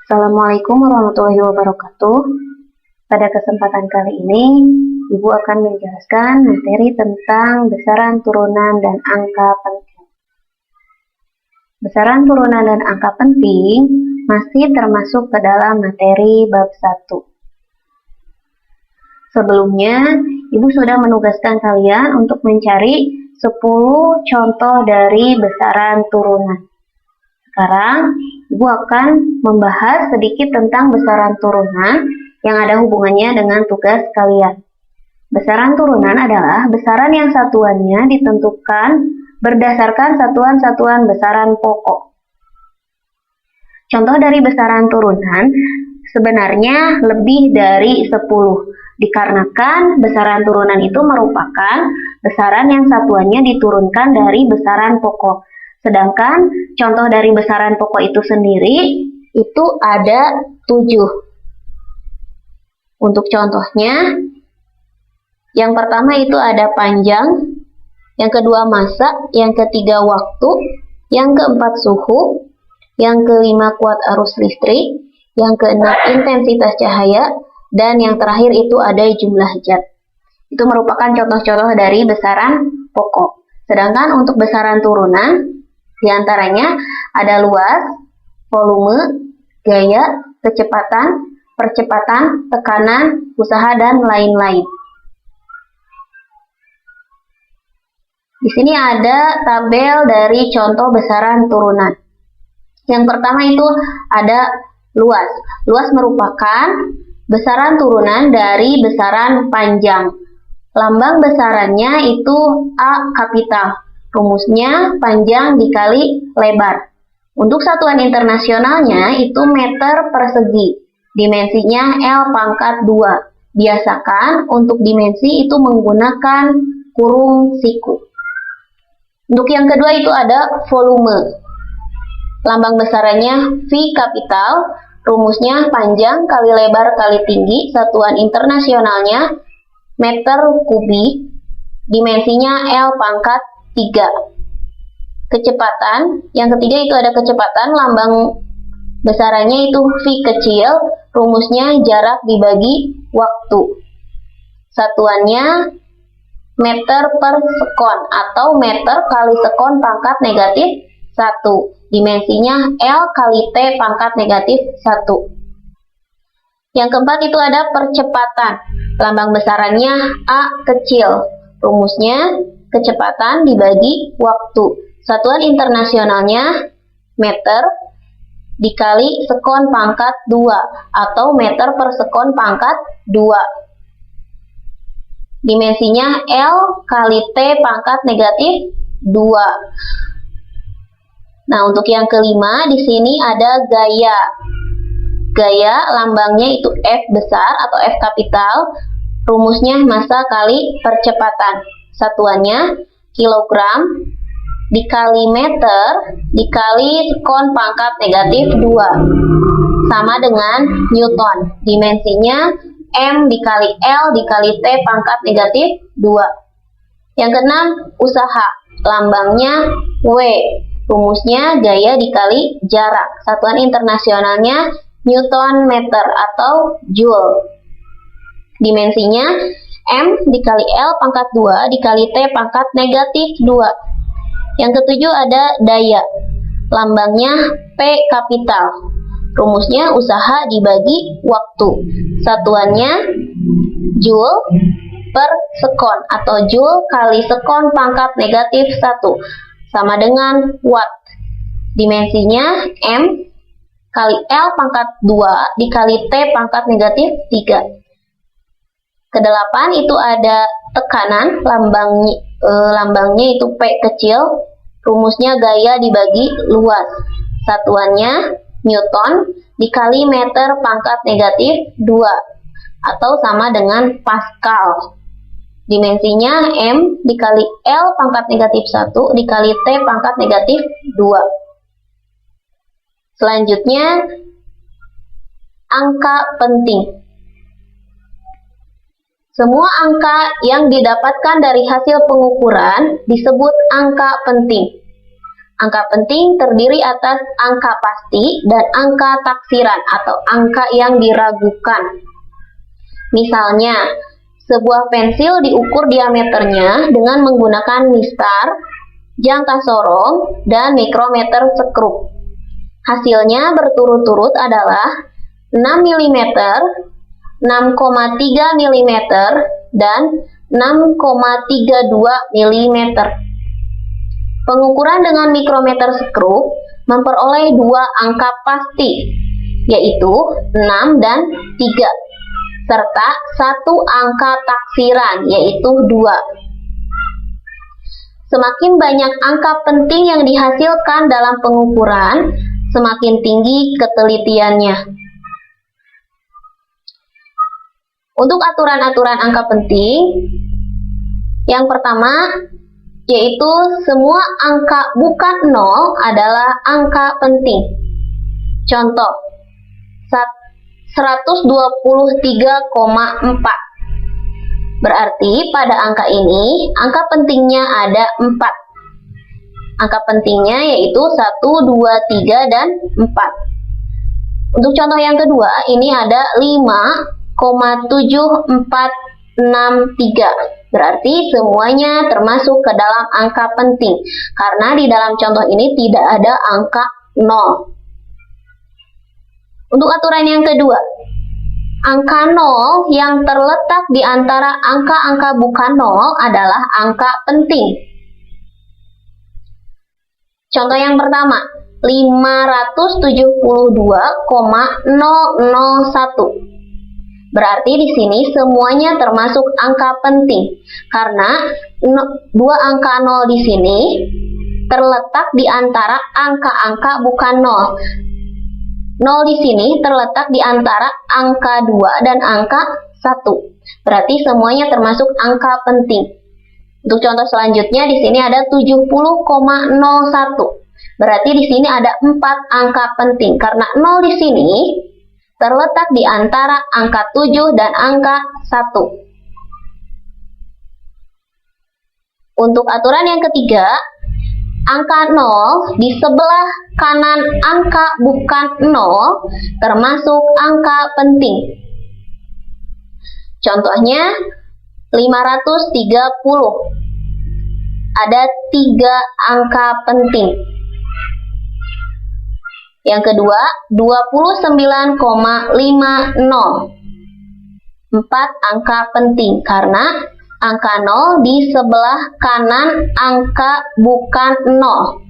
Assalamualaikum warahmatullahi wabarakatuh. Pada kesempatan kali ini, Ibu akan menjelaskan materi tentang besaran turunan dan angka penting. Besaran turunan dan angka penting masih termasuk ke dalam materi bab 1. Sebelumnya, Ibu sudah menugaskan kalian untuk mencari 10 contoh dari besaran turunan. Sekarang, Ibu akan membahas sedikit tentang besaran turunan yang ada hubungannya dengan tugas kalian. Besaran turunan adalah besaran yang satuannya ditentukan berdasarkan satuan-satuan besaran pokok. Contoh dari besaran turunan sebenarnya lebih dari 10, dikarenakan besaran turunan itu merupakan besaran yang satuannya diturunkan dari besaran pokok. Sedangkan contoh dari besaran pokok itu sendiri itu ada 7. Untuk contohnya, yang pertama itu ada panjang, yang kedua massa, yang ketiga waktu, yang keempat suhu, yang kelima kuat arus listrik, yang keenam intensitas cahaya, dan yang terakhir itu ada jumlah zat. Itu merupakan contoh-contoh dari besaran pokok. Sedangkan untuk besaran turunan, diantaranya ada luas, volume, gaya, kecepatan, percepatan, tekanan, usaha, dan lain-lain. Di sini ada tabel dari contoh besaran turunan. Yang pertama itu ada luas. Luas merupakan besaran turunan dari besaran panjang. Lambang besarannya itu A kapital. Rumusnya panjang dikali lebar. Untuk satuan internasionalnya itu meter persegi. Dimensinya L pangkat 2. Biasakan untuk dimensi itu menggunakan kurung siku. Untuk yang kedua itu ada volume. Lambang besarannya V kapital. Rumusnya panjang kali lebar kali tinggi. Satuan internasionalnya meter kubik. Dimensinya L pangkat 3. Kecepatan, yang ketiga itu ada kecepatan, lambang besarannya itu V kecil, rumusnya jarak dibagi waktu. Satuannya meter per sekon atau meter kali sekon pangkat negatif 1. Dimensinya L kali T pangkat negatif 1. Yang keempat itu ada percepatan. Lambang besarannya A kecil, rumusnya kecepatan dibagi waktu. Satuan internasionalnya meter dikali sekon pangkat 2 atau meter per sekon pangkat 2. Dimensinya L kali T pangkat negatif 2. Nah, untuk yang kelima di sini ada gaya. Gaya lambangnya itu F besar atau F kapital. Rumusnya massa kali percepatan. Satuannya kilogram dikali meter dikali sekon pangkat negatif 2 sama dengan Newton. Dimensinya M dikali L dikali T pangkat negatif 2. Yang keenam usaha. Lambangnya W. Rumusnya gaya dikali jarak. Satuan internasionalnya Newton meter atau Joule. Dimensinya M dikali L pangkat 2 dikali T pangkat negatif 2. Yang ketujuh ada daya. Lambangnya P kapital. Rumusnya usaha dibagi waktu. Satuannya Joule per sekon atau Joule kali sekon pangkat negatif 1 sama dengan watt. Dimensinya M kali L pangkat 2 dikali T pangkat negatif 3. Kedelapan itu ada tekanan, lambangnya itu P kecil, rumusnya gaya dibagi luas. Satuannya Newton dikali meter pangkat negatif 2 atau sama dengan Pascal. Dimensinya M dikali L pangkat negatif 1 dikali T pangkat negatif 2. Selanjutnya angka penting. Semua angka yang didapatkan dari hasil pengukuran disebut angka penting. Angka penting terdiri atas angka pasti dan angka taksiran atau angka yang diragukan. Misalnya, sebuah pensil diukur diameternya dengan menggunakan mistar, jangka sorong, dan mikrometer skrup. Hasilnya berturut-turut adalah 6 mm, 6,3 mm, dan 6,32 mm. Pengukuran dengan mikrometer skrup memperoleh dua angka pasti, yaitu 6 dan 3, serta satu angka taksiran, yaitu 2. Semakin banyak angka penting yang dihasilkan dalam pengukuran, semakin tinggi ketelitiannya. Untuk aturan-aturan angka penting, yang pertama yaitu semua angka bukan 0 adalah angka penting. Contoh, 123,4. Berarti pada angka ini, angka pentingnya ada 4. Angka pentingnya yaitu 1, 2, 3, dan 4. Untuk contoh yang kedua, ini ada 5,7463. Berarti semuanya termasuk ke dalam angka penting, karena di dalam contoh ini tidak ada angka 0. Untuk aturan yang kedua, angka 0 yang terletak di antara angka-angka bukan 0 adalah angka penting. Contoh yang pertama, 572,001. Berarti di sini semuanya termasuk angka penting, karena dua angka 0 di sini terletak di antara angka-angka bukan 0. 0 di sini terletak di antara angka 2 dan angka 1. Berarti semuanya termasuk angka penting. Untuk contoh selanjutnya di sini ada 70,01. Berarti di sini ada 4 angka penting, karena 0 di sini terletak di antara angka 7 dan angka 1. Untuk aturan yang ketiga, angka 0 di sebelah kanan angka bukan 0 termasuk angka penting. Contohnya 530. Ada 3 angka penting. Yang kedua, 29,50. 4 angka penting, karena angka 0 di sebelah kanan angka bukan 0.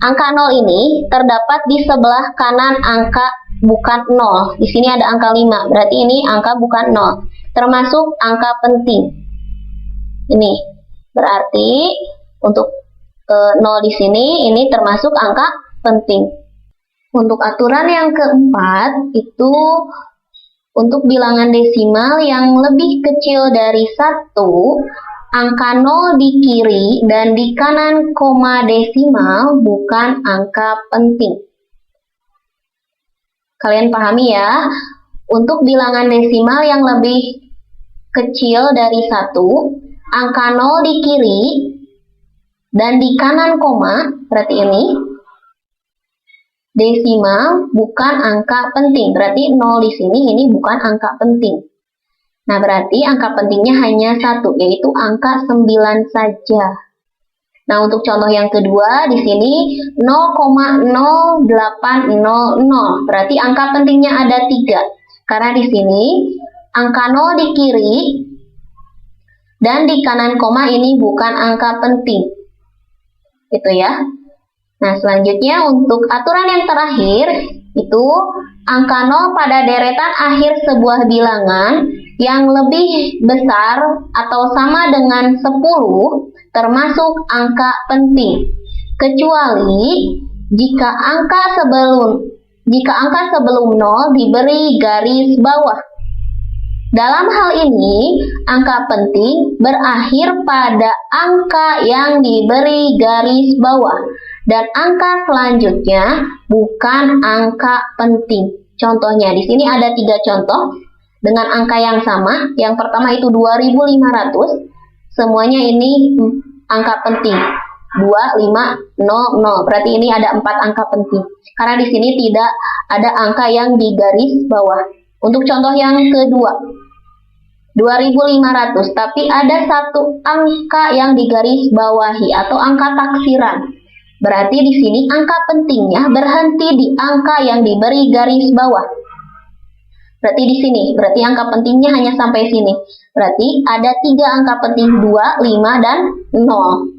Angka 0 ini terdapat di sebelah kanan angka bukan 0. Di sini ada angka 5, berarti ini angka bukan 0. Termasuk angka penting. Ini berarti untuk 0 di sini, ini termasuk angka penting. Untuk aturan yang keempat, itu untuk bilangan desimal yang lebih kecil dari 1, angka 0 di kiri dan di kanan koma desimal bukan angka penting. Kalian pahami ya, untuk bilangan desimal yang lebih kecil dari 1, angka 0 di kiri dan di kanan koma, berarti ini desimal bukan angka penting, berarti 0 di sini ini bukan angka penting. Nah, berarti angka pentingnya hanya 1, yaitu angka 9 saja. Nah, untuk contoh yang kedua, di sini 0,0800, berarti angka pentingnya ada 3. Karena di sini angka 0 di kiri dan di kanan koma ini bukan angka penting. Itu ya. Nah, selanjutnya untuk aturan yang terakhir, itu angka 0 pada deretan akhir sebuah bilangan yang lebih besar atau sama dengan 10 termasuk angka penting, kecuali jika angka sebelum 0 diberi garis bawah. Dalam hal ini, angka penting berakhir pada angka yang diberi garis bawah. Dan angka selanjutnya bukan angka penting. Contohnya, di sini ada 3 contoh dengan angka yang sama. Yang pertama itu 2500. Semuanya ini angka penting. 2, 5, 0, 0. Berarti ini ada 4 angka penting. Karena di sini tidak ada angka yang di garis bawah. Untuk contoh yang kedua, 2500, tapi ada satu angka yang digaris bawahi atau angka taksiran. Berarti di sini angka pentingnya berhenti di angka yang diberi garis bawah. Berarti di sini, berarti angka pentingnya hanya sampai sini. Berarti ada 3 angka penting, 2, 5, dan 0.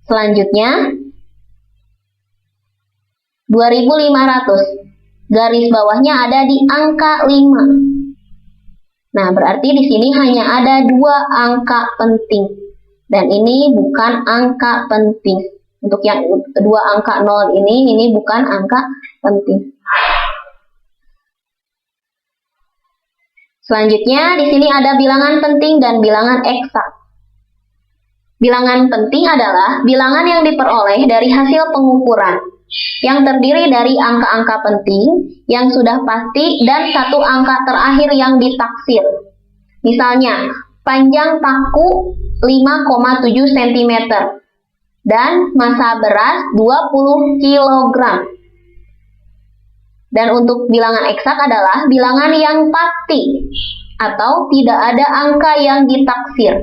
Selanjutnya, 2500. Garis bawahnya ada di angka 5. Nah, berarti di sini hanya ada 2 angka penting. Dan ini bukan angka penting. Untuk yang 2 angka 0 ini bukan angka penting. Selanjutnya, di sini ada bilangan penting dan bilangan eksak. Bilangan penting adalah bilangan yang diperoleh dari hasil pengukuran, yang terdiri dari angka-angka penting yang sudah pasti dan satu angka terakhir yang ditaksir. Misalnya, panjang paku 5,7 cm dan massa beras 20 kg. Dan untuk bilangan eksak adalah bilangan yang pasti atau tidak ada angka yang ditaksir,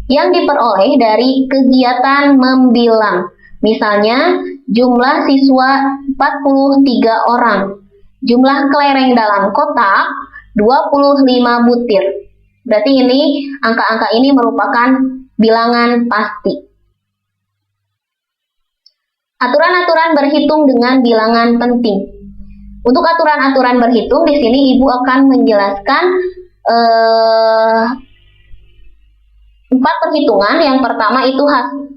yang diperoleh dari kegiatan membilang. Misalnya, jumlah siswa 43 orang, jumlah kelereng dalam kotak 25 butir. Berarti ini angka-angka ini merupakan bilangan pasti. Aturan-aturan berhitung dengan bilangan penting. Untuk aturan-aturan berhitung, di sini Ibu akan menjelaskan 4 perhitungan. Yang pertama itu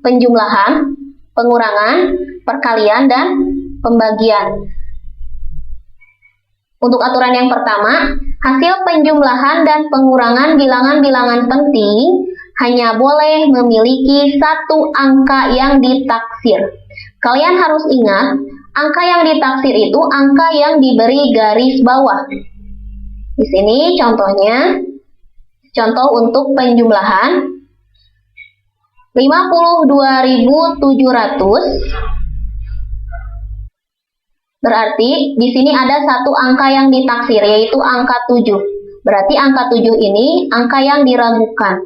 penjumlahan, pengurangan, perkalian, dan pembagian. Untuk aturan yang pertama, hasil penjumlahan dan pengurangan bilangan-bilangan penting hanya boleh memiliki satu angka yang ditaksir. Kalian harus ingat, angka yang ditaksir itu angka yang diberi garis bawah. Di sini contohnya, contoh untuk penjumlahan 52.700. Berarti di sini ada satu angka yang ditaksir, yaitu angka 7. Berarti angka 7 ini angka yang diragukan.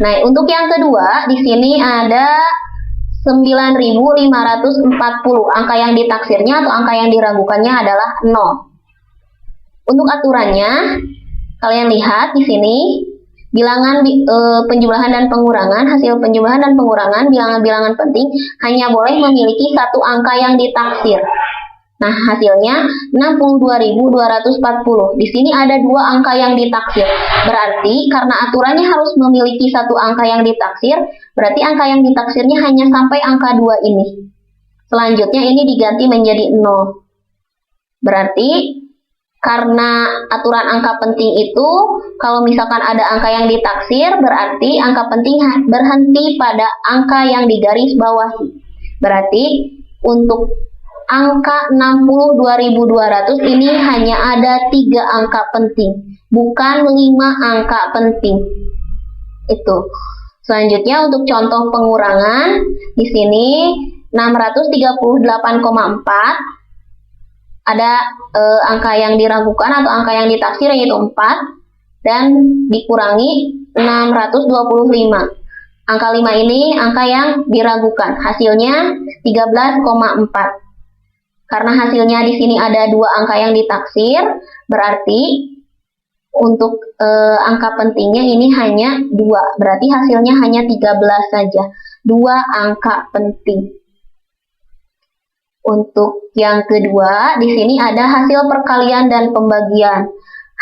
Nah, untuk yang kedua, di sini ada 9.540. Angka yang ditaksirnya atau angka yang diragukannya adalah 0. Untuk aturannya, kalian lihat di sini, bilangan penjumlahan dan pengurangan, hasil penjumlahan dan pengurangan bilangan-bilangan penting hanya boleh memiliki satu angka yang ditaksir. Nah, hasilnya 62.240. Di sini ada 2 angka yang ditaksir. Berarti karena aturannya harus memiliki satu angka yang ditaksir, berarti angka yang ditaksirnya hanya sampai angka 2 ini. Selanjutnya ini diganti menjadi 0. Berarti karena aturan angka penting itu, kalau misalkan ada angka yang ditaksir, berarti angka penting berhenti pada angka yang digaris bawahi. Berarti untuk angka 62.200 ini hanya ada 3 angka penting, bukan 5 angka penting. Itu. Selanjutnya untuk contoh pengurangan, di sini 638,4. Ada angka yang diragukan atau angka yang ditaksir, yaitu 4, dan dikurangi 625. Angka 5 ini angka yang diragukan, hasilnya 13,4. Karena hasilnya di sini ada 2 angka yang ditaksir, berarti untuk angka pentingnya ini hanya 2. Berarti hasilnya hanya 13 saja. 2 angka penting. Untuk yang kedua, di sini ada hasil perkalian dan pembagian.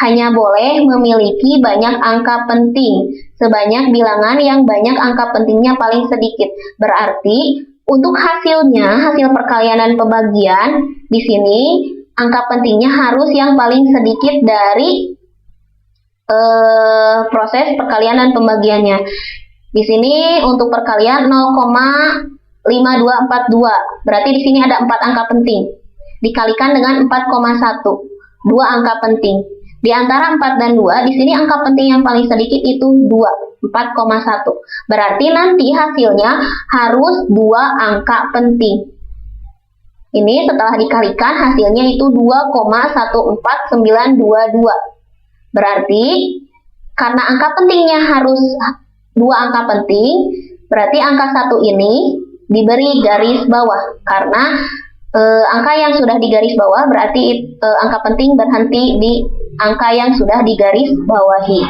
Hanya boleh memiliki banyak angka penting, sebanyak bilangan yang banyak angka pentingnya paling sedikit. Berarti untuk hasilnya, hasil perkalian dan pembagian, di sini angka pentingnya harus yang paling sedikit dari proses perkalian dan pembagiannya. Di sini untuk perkalian 0,5242. Berarti di sini ada 4 angka penting. Dikalikan dengan 4,1. 2 angka penting. Di antara 4 dan 2, di sini angka penting yang paling sedikit itu 2, 4,1. Berarti nanti hasilnya harus 2 angka penting. Ini setelah dikalikan hasilnya itu 2,14922. Berarti karena angka pentingnya harus 2 angka penting, berarti angka 1 ini diberi garis bawah. Karena angka yang sudah digaris bawah berarti angka penting berhenti di angka yang sudah digaris bawahi.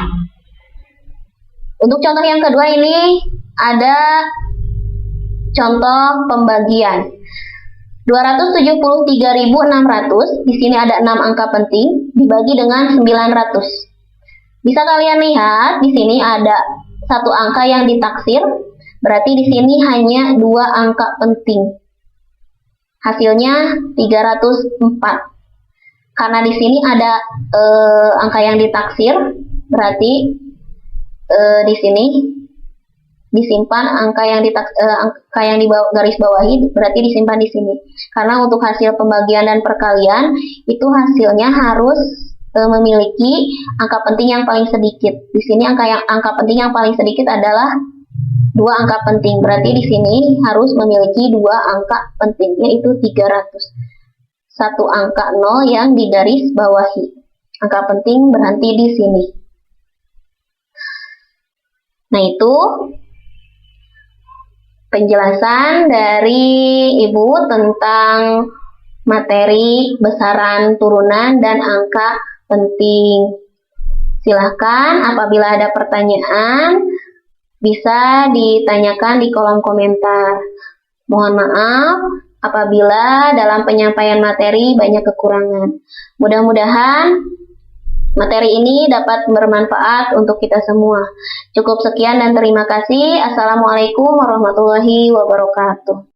Untuk contoh yang kedua ini ada contoh pembagian. 273.600, di sini ada 6 angka penting dibagi dengan 900. Bisa kalian lihat di sini ada 1 angka yang ditaksir, berarti di sini hanya 2 angka penting. Hasilnya 304. Karena di sini ada angka yang ditaksir, berarti di sini disimpan angka yang di garis bawahi, berarti disimpan di sini. Karena untuk hasil pembagian dan perkalian itu hasilnya harus memiliki angka penting yang paling sedikit. Di sini angka penting yang paling sedikit adalah 2 angka penting. Berarti di sini harus memiliki 2 angka penting, yaitu 300. 1 angka 0 yang digaris bawahi. Angka penting berhenti di sini. Nah, itu penjelasan dari Ibu tentang materi besaran turunan dan angka penting. Silahkan apabila ada pertanyaan bisa ditanyakan di kolom komentar. Mohon maaf apabila dalam penyampaian materi banyak kekurangan. Mudah-mudahan materi ini dapat bermanfaat untuk kita semua. Cukup sekian dan terima kasih. Assalamualaikum warahmatullahi wabarakatuh.